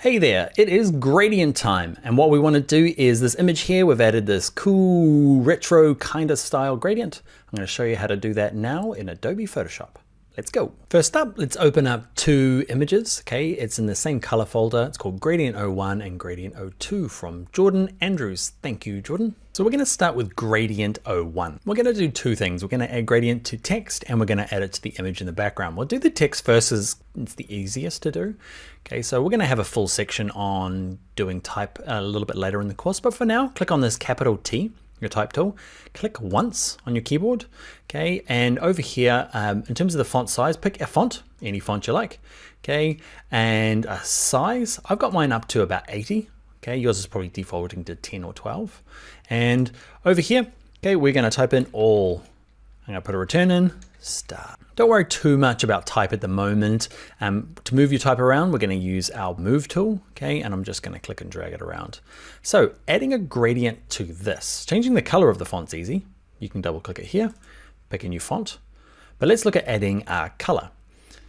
Hey there, it is gradient time, and what we want to do is this image here, we've added this cool retro kind of style gradient. I'm going to show you how to do that now in Adobe Photoshop. Let's go. First up, let's open up two images. Okay, it's in the same color folder. It's called Gradient 01 and Gradient 02 from Jordan Andrews. Thank you, Jordan. So we're going to start with Gradient 01. We're going to do two things. We're going to add gradient to text and we're going to add it to the image in the background. We'll do the text first as it's the easiest to do. Okay, so we're going to have a full section on doing type a little bit later in the course, but for now, click on this capital T, your type tool, click once on your keyboard, okay, and over here, in terms of the font size, pick a font, any font you like, okay, and a size, I've got mine up to about 80, okay, yours is probably defaulting to 10 or 12, and over here, okay, we're going to type in all. I'm going to put a return in, start. Don't worry too much about type at the moment. To move your type around, we're going to use our move tool, okay, and I'm just going to click and drag it around. So adding a gradient to this, changing the color of the font's easy. You can double click it here, pick a new font, but let's look at adding a color.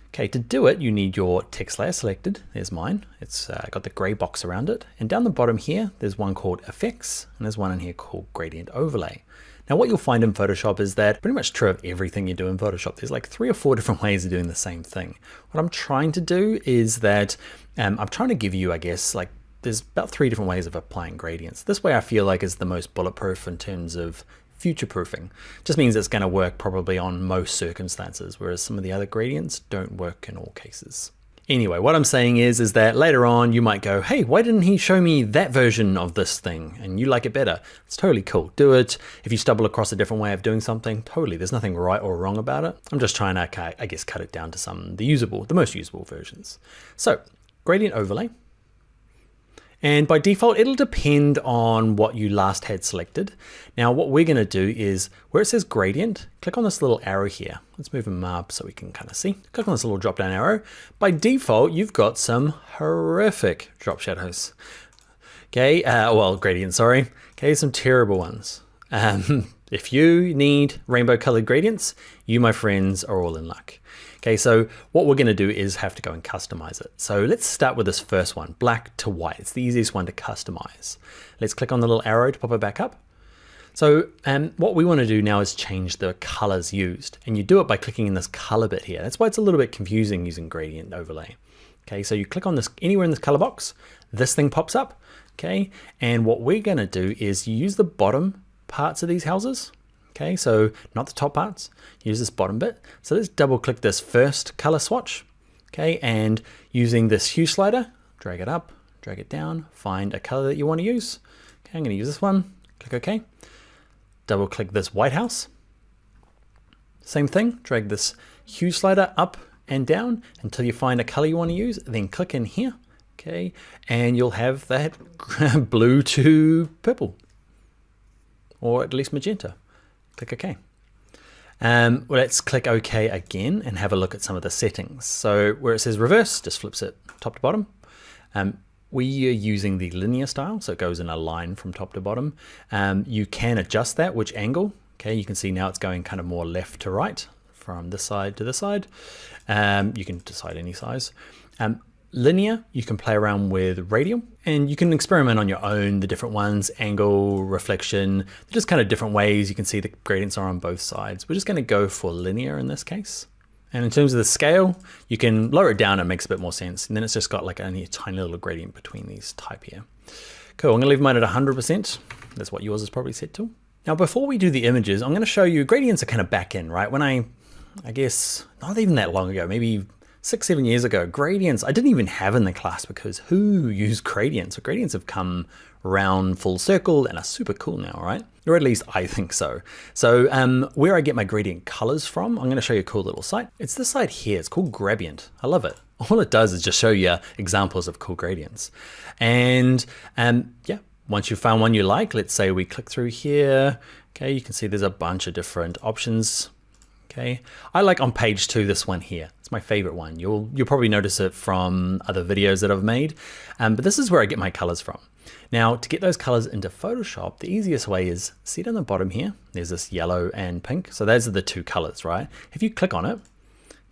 Okay, to do it, you need your text layer selected. There's mine. It's got the gray box around it. And down the bottom here, there's one called Effects, and there's one in here called Gradient Overlay. Now what you'll find in Photoshop is that pretty much true of everything you do in Photoshop. There's like 3 or 4 different ways of doing the same thing. What I'm trying to do is that I'm trying to give you, I guess, like there's about 3 different ways of applying gradients. This way I feel like is the most bulletproof in terms of future-proofing. Just means it's going to work probably on most circumstances, whereas some of the other gradients don't work in all cases. Anyway, what I'm saying is that later on you might go, hey, why didn't he show me that version of this thing? And you like it better. It's totally cool. Do it. If you stumble across a different way of doing something, totally. There's nothing right or wrong about it. I'm just trying to, I guess, cut it down to the most usable versions. So, gradient overlay. And by default, it'll depend on what you last had selected. Now, what we're going to do is where it says gradient, click on this little arrow here. Let's move them up so we can kind of see. Click on this little drop down arrow. By default, you've got some horrific drop shadows. Okay, gradients, sorry. Okay, some terrible ones. If you need rainbow colored gradients, you, my friends, are all in luck. Okay, so what we're going to do is have to go and customize it. So let's start with this first one, black to white. It's the easiest one to customize. Let's click on the little arrow to pop it back up. So what we want to do now is change the colors used, and you do it by clicking in this color bit here. That's why it's a little bit confusing using gradient overlay. Okay, so you click on this anywhere in this color box, this thing pops up. Okay, and what we're going to do is you use the bottom parts of these houses. Okay, so not the top parts, use this bottom bit. So let's double click this first color swatch. Okay, and using this hue slider, drag it up, drag it down, find a color that you want to use. Okay, I'm going to use this one, click OK. Double click this white house. Same thing, drag this hue slider up and down until you find a color you want to use, then click in here. Okay, and you'll have that blue to purple, or at least magenta. Click OK. Let's click OK again and have a look at some of the settings. So where it says reverse, just flips it top to bottom. We are using the linear style, so it goes in a line from top to bottom. You can adjust that, which angle. Okay, you can see now it's going kind of more left to right from this side to this side. You can decide any size. Linear, you can play around with radial, and you can experiment on your own, the different ones, angle, reflection, just kind of different ways. You can see the gradients are on both sides. We're just going to go for linear in this case. And in terms of the scale, you can lower it down, it makes a bit more sense. And then it's just got like only a tiny little gradient between these type here. Cool, I'm going to leave mine at 100%. That's what yours is probably set to. Now, before we do the images, I'm going to show you gradients are kind of back in, right? When I guess, not even that long ago, maybe 6-7 years ago, gradients I didn't even have in the class because who used gradients? So gradients have come around full circle and are super cool now, right? Or at least I think so. So where I get my gradient colors from, I'm going to show you a cool little site. It's this site here. It's called Gradient. I love it. All it does is just show you examples of cool gradients. And yeah, once you've found one you like, let's say we click through here. Okay, you can see there's a bunch of different options. Okay, I like on page 2 this one here. It's my favorite one. You'll probably notice it from other videos that I've made, but this is where I get my colors from. Now, to get those colors into Photoshop, the easiest way is see down the bottom here. There's this yellow and pink. So those are the 2 colors, right? If you click on it,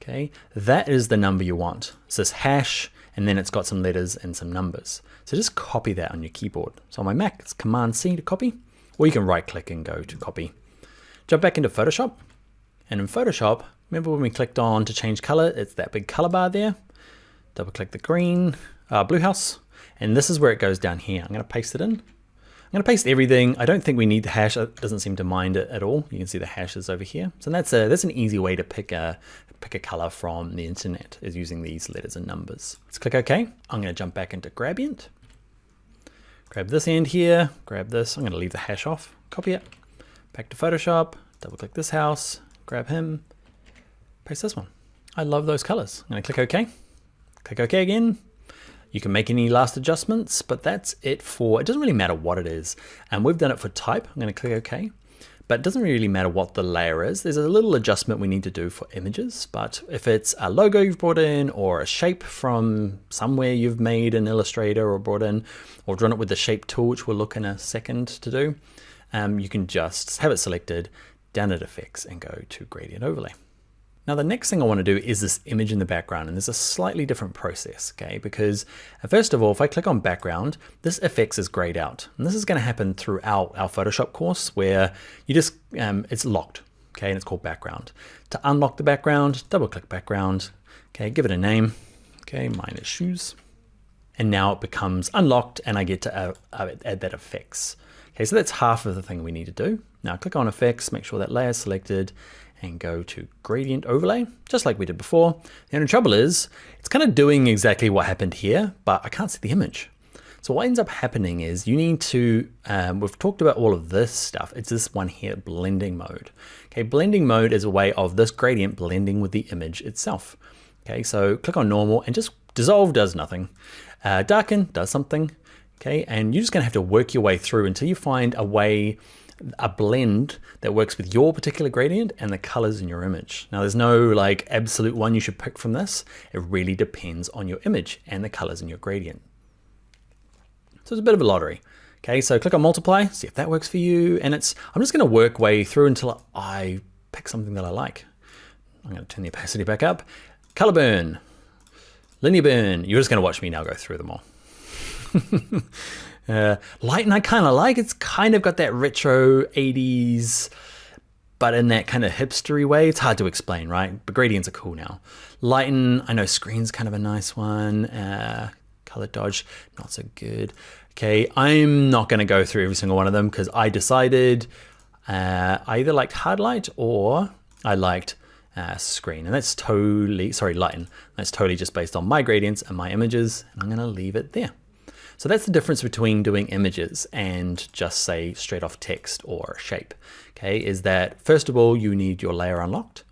okay, that is the number you want. It's this hash and then it's got some letters and some numbers. So just copy that on your keyboard. So on my Mac, it's Command C to copy, or you can right click and go to copy. Jump back into Photoshop, and in Photoshop, remember when we clicked on to change color, it's that big color bar there. Double click the green, blue house, and this is where it goes down here. I'm gonna paste it in. I'm gonna paste everything. I don't think we need the hash. It doesn't seem to mind it at all. You can see the hashes over here. So that's an easy way to pick a color from the internet, is using these letters and numbers. Let's click OK. I'm gonna jump back into Gradient. Grab this end here, grab this. I'm gonna leave the hash off, copy it. Back to Photoshop, double click this house, grab him, paste this one. I love those colors. I'm gonna click OK. Click OK again. You can make any last adjustments, but that's it for, it doesn't really matter what it is. And we've done it for type. I'm gonna click OK, but it doesn't really matter what the layer is. There's a little adjustment we need to do for images, but if it's a logo you've brought in, or a shape from somewhere you've made in Illustrator or brought in, or drawn it with the shape tool, which we'll look in a second to do, you can just have it selected, down at Effects, and go to Gradient Overlay. Now the next thing I want to do is this image in the background, and there's a slightly different process, okay? Because first of all, if I click on background, this effects is grayed out. And this is going to happen throughout our Photoshop course, where you just, it's locked, okay? And it's called background. To unlock the background, double click background, okay? Give it a name, okay? Mine is shoes. And now it becomes unlocked, and I get to add that effects. Okay, so that's half of the thing we need to do. Now click on effects, make sure that layer is selected, and go to Gradient Overlay, just like we did before. The only trouble is, it's kind of doing exactly what happened here, but I can't see the image. So what ends up happening is you need to, we've talked about all of this stuff. It's this one here, blending mode. Okay, blending mode is a way of this gradient blending with the image itself. Okay, so click on normal, and just dissolve does nothing. Darken does something. Okay, and you're just gonna have to work your way through until you find a blend that works with your particular gradient and the colors in your image. Now there's no like absolute one you should pick from this. It really depends on your image and the colors in your gradient. So it's a bit of a lottery. Okay, so click on multiply, see if that works for you. And I'm just gonna work way through until I pick something that I like. I'm gonna turn the opacity back up. Color burn, linear burn. You're just gonna watch me now go through them all. Lighten I kind of like. It's kind of got that retro 80s, but in that kind of hipstery way. It's hard to explain, right? But gradients are cool now. Lighten, I know screen's kind of a nice one. Color dodge, not so good. Okay, I'm not going to go through every single one of them because I decided I either liked hard light or I liked screen, and that's totally, sorry, lighten. That's totally just based on my gradients and my images, and I'm going to leave it there. So that's the difference between doing images and just say straight off text or shape, okay, is that first of all, you need your layer unlocked.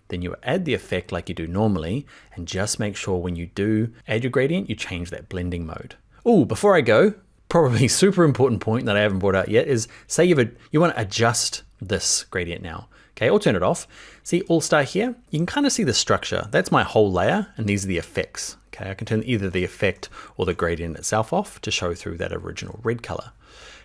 Then you add the effect like you do normally, and just make sure when you do add your gradient, you change that blending mode. Oh, before I go, probably super important point that I haven't brought out yet is say you want to adjust this gradient now. Okay, or turn it off. See All Star here? You can kind of see the structure. That's my whole layer, and these are the effects. Okay, I can turn either the effect or the gradient itself off to show through that original red color.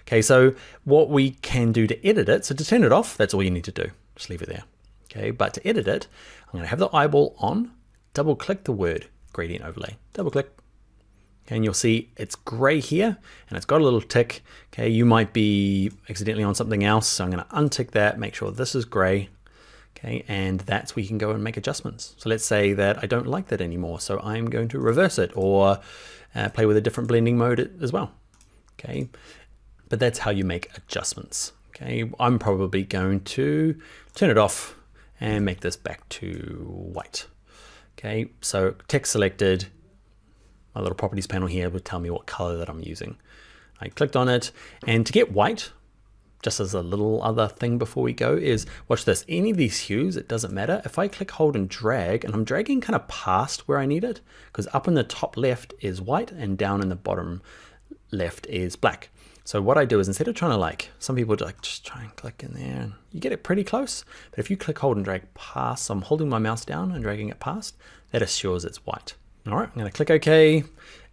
Okay, so what we can do to edit it, so to turn it off, that's all you need to do. Just leave it there. Okay, but to edit it, I'm gonna have the eyeball on, double click the word Gradient Overlay, double click. Okay, and you'll see it's gray here, and it's got a little tick. Okay, you might be accidentally on something else, so I'm gonna untick that, make sure this is gray. Okay, and that's where you can go and make adjustments. So let's say that I don't like that anymore, so I'm going to reverse it or play with a different blending mode as well. Okay, but that's how you make adjustments. Okay, I'm probably going to turn it off and make this back to white. Okay, so text selected, my little properties panel here would tell me what color that I'm using. I clicked on it, and to get white, just as a little other thing before we go is, watch this, any of these hues, it doesn't matter. If I click, hold, and drag, and I'm dragging kind of past where I need it, because up in the top left is white, and down in the bottom left is black. So what I do is instead of trying to like, some people like just try and click in there, and you get it pretty close. But if you click, hold, and drag past, so I'm holding my mouse down and dragging it past, that assures it's white. All right, I'm gonna click OK.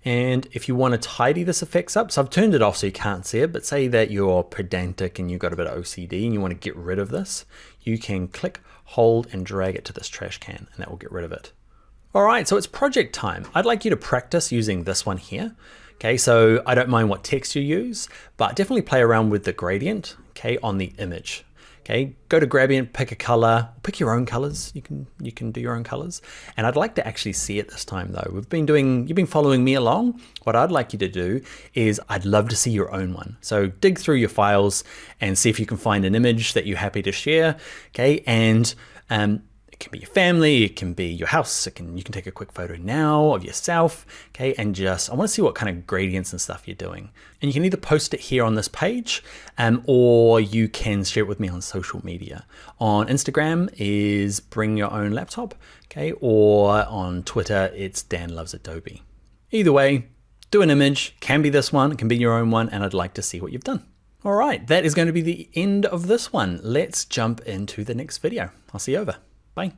And if you want to tidy this effects up, so I've turned it off so you can't see it, but say that you're pedantic and you've got a bit of OCD and you want to get rid of this, you can click, hold, and drag it to this trash can, and that will get rid of it. All right, so it's project time. I'd like you to practice using this one here. Okay, so I don't mind what text you use, but definitely play around with the gradient, okay, on the image. Okay, go to gradient, pick a color, pick your own colors. You can do your own colors. And I'd like to actually see it this time though. You've been following me along. What I'd like you to do is I'd love to see your own one. So dig through your files and see if you can find an image that you're happy to share. Okay, and it can be your family, it can be your house, you can take a quick photo now of yourself, okay, and I want to see what kind of gradients and stuff you're doing. And you can either post it here on this page, or you can share it with me on social media. On Instagram is Bring Your Own Laptop, okay, or on Twitter it's Dan Loves Adobe. Either way, do an image, can be this one, it can be your own one, and I'd like to see what you've done. All right, that is going to be the end of this one. Let's jump into the next video. I'll see you over. Bye.